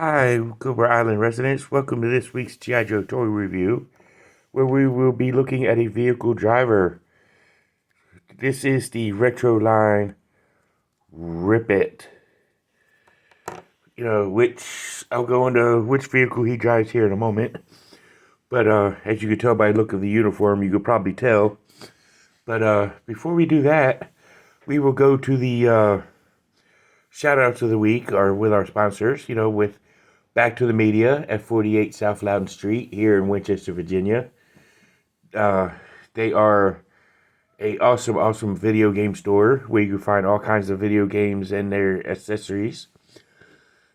Hi, Cooper Island residents. Welcome to this week's G.I. Joe toy review, where we will be looking at a vehicle driver. This is the Retro Line Rip It. Which I'll go into which vehicle he drives here in a moment. But as you can tell by the look of the uniform, you could probably tell. But before we do that, we will go to the shout outs of the week, or with our sponsors, with Back to the Media at 48 South Loudon Street here in Winchester, Virginia. Uh, they are a awesome video game store where you can find all kinds of video games and their accessories,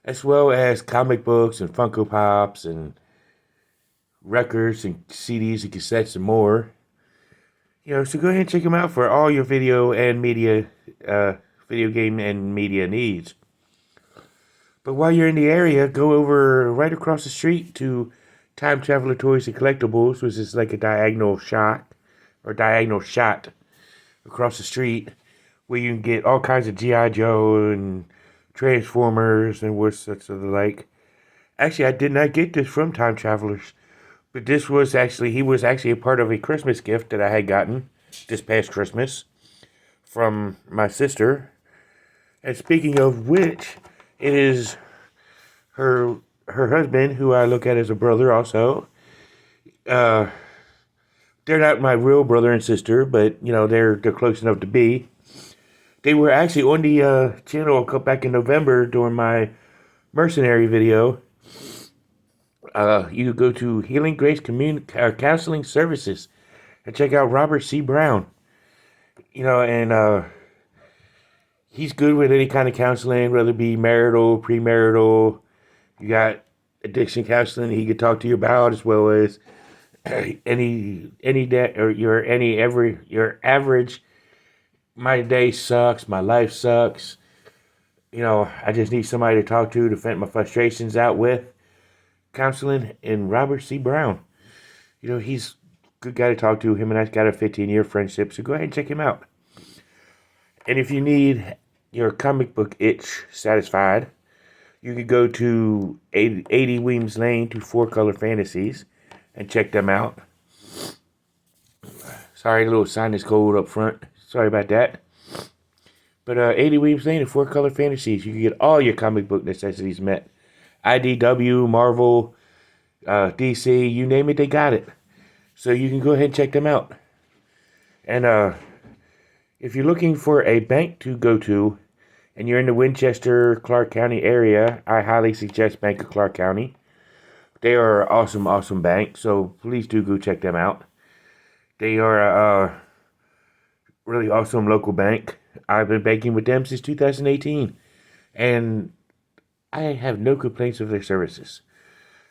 as well as comic books and Funko Pops and records and CDs and cassettes and more. So go ahead and check them out for all your video game and media needs. But while you're in the area, go over right across the street to Time Traveler Toys and Collectibles, which is like a diagonal shot across the street, where you can get all kinds of G.I. Joe and Transformers and what such of the like. Actually, I did not get this from Time Travelers, but he was actually a part of a Christmas gift that I had gotten this past Christmas from my sister. And speaking of which, it is her husband, who I look at as a brother also. Uh, they're not my real brother and sister, but they're close enough to be. They were actually on the channel back in November during my mercenary video. You go to Healing Grace Counseling Services and check out Robert C. Brown. And he's good with any kind of counseling, whether it be marital, premarital. You got addiction counseling he could talk to you about, as well as any that or your average. My day sucks. My life sucks. I just need somebody to talk to vent my frustrations out with. Counseling and Robert C. Brown. He's a good guy to talk to. Him and I's got a 15-year friendship, so go ahead and check him out. And if you need your comic book itch satisfied, you could go to 80 Weems Lane to Four Color Fantasies and check them out. Sorry, a little sinus cold up front. Sorry about that. But 80 Weems Lane to Four Color Fantasies, you can get all your comic book necessities met. IDW, Marvel, DC, you name it, they got it. So you can go ahead and check them out. And if you're looking for a bank to go to, and you're in the Winchester, Clark County area, I highly suggest Bank of Clark County. They are an awesome bank, so please do go check them out. They are a really awesome local bank. I've been banking with them since 2018, and I have no complaints of their services.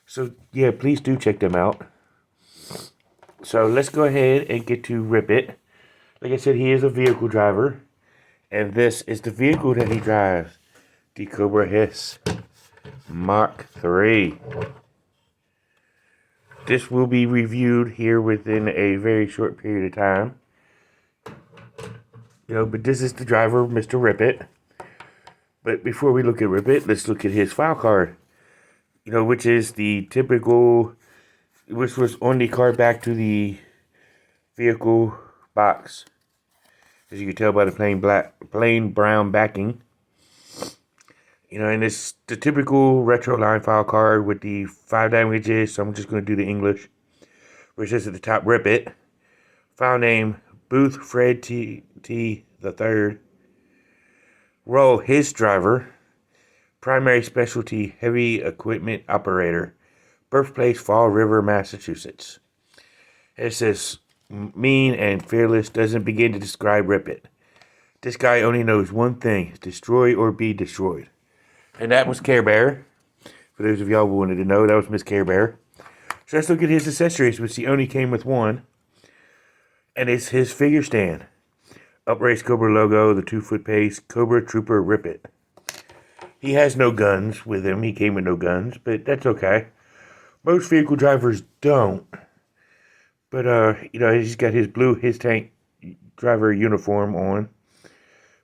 So yeah, please do check them out. So let's go ahead and get to Rip It. Like I said, he is a vehicle driver, and this is the vehicle that he drives, the Cobra Hiss Mach 3. This will be reviewed here within a very short period of time. But this is the driver, Mr. Rip It. But before we look at Rip It, let's look at his file card. Which is the typical, which was on the card back to the vehicle box. As you can tell by the plain brown backing. And it's the typical retro line file card with the 5 languages. So I'm just going to do the English, which is at the top, Rip It. File name, Booth Fred T. the Third. Role, his driver. Primary specialty, heavy equipment operator. Birthplace, Fall River, Massachusetts. It says, mean and fearless, doesn't begin to describe Rip It. This guy only knows one thing, destroy or be destroyed. And that was Care Bear. For those of y'all who wanted to know, that was Miss Care Bear. So let's look at his accessories, which he only came with one. And it's his figure stand. Upraised Cobra logo, the 2-foot pace, Cobra Trooper Rip It. He has no guns with him. He came with no guns, but that's okay. Most vehicle drivers don't. But, he's got his tank driver uniform on.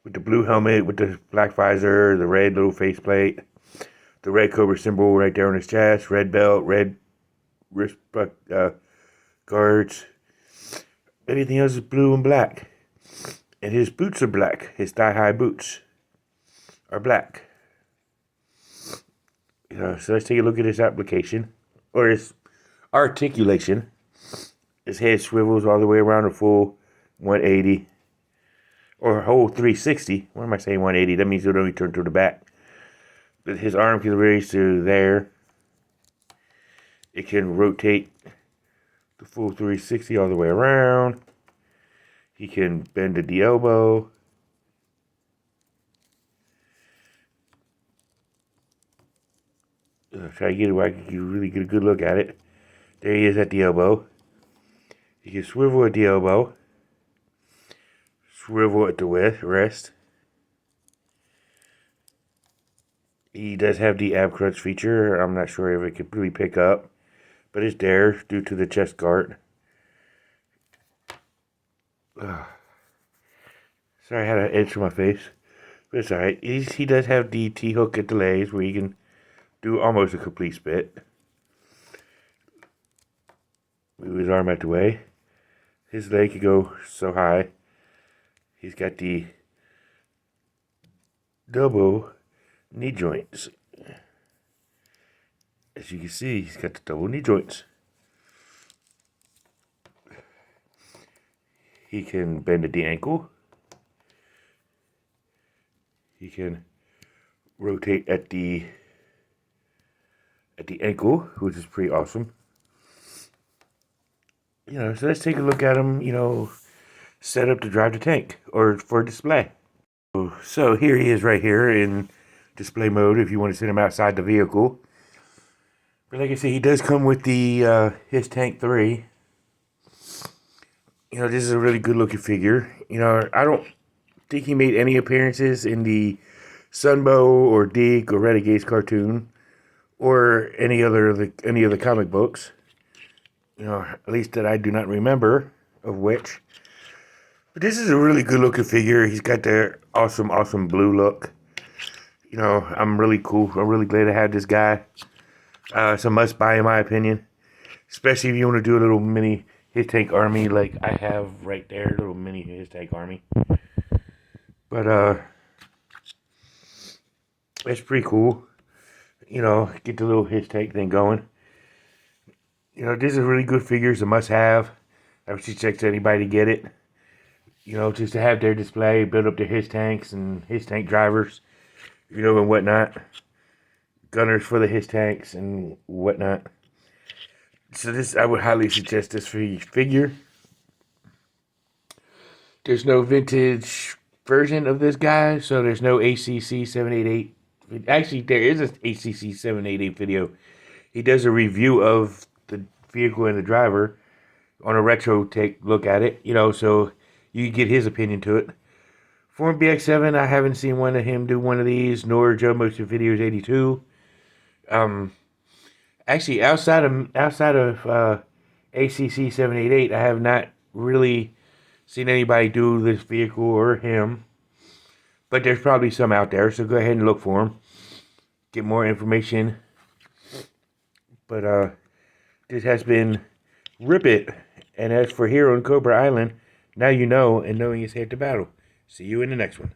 With the blue helmet, with the black visor, the red little faceplate. the red Cobra symbol right there on his chest, red belt, red wrist guards. Everything else is blue and black. And his boots are black. His thigh-high boots are black. So let's take a look at his application, or his articulation. His head swivels all the way around a full 180, or a whole 360. What am I saying 180? That means it'll only turn to the back. But his arm can raise to there. It can rotate the full 360 all the way around. He can bend at the elbow. Try to get it where I can really get a good look at it. There he is at the elbow. He can swivel at the elbow. Swivel at the wrist. He does have the ab crunch feature. I'm not sure if it can really pick up, but it's there due to the chest guard. Sorry, I had an edge to my face, but it's alright. He does have the T-hook at the legs where he can do almost a complete spit. Move his arm out the way. His leg can go so high. He's got the double knee joints. As you can see, he's got the double knee joints. He can bend at the ankle. He can rotate at the ankle, which is pretty awesome. So let's take a look at him, set up to drive the tank or for display. So here he is right here in display mode if you want to set him outside the vehicle. But like I said, he does come with the HissTank 3. This is a really good looking figure. I don't think he made any appearances in the Sunbow or Deke or Renegades cartoon or any of the comic books. At least that I do not remember of which. But this is a really good looking figure. He's got the awesome blue look. I'm really cool. I'm really glad to have this guy. It's a must buy in my opinion. Especially if you want to do a little mini HissTank army like I have right there. Little mini HissTank army. But it's pretty cool. Get the little HissTank thing going. This is a really good figure. It's a must have. I would suggest anybody to get it. Just to have their display, build up their HissTanks and HissTank drivers, and whatnot. Gunners for the HissTanks and whatnot. So I would highly suggest this figure. There's no vintage version of this guy, so there's no ACC 788. Actually, there is an ACC 788 video. He does a review of the vehicle and the driver on a retro look at it, so you can get his opinion to it. For BX7, I haven't seen one of him do one of these, nor Joe Motion Videos 82. Actually, outside of ACC 788, I have not really seen anybody do this vehicle or him. But there's probably some out there, so go ahead and look for them. Get more information. But this has been Rip It. And as for here on Cobra Island, now you know, and knowing is head to battle. See you in the next one.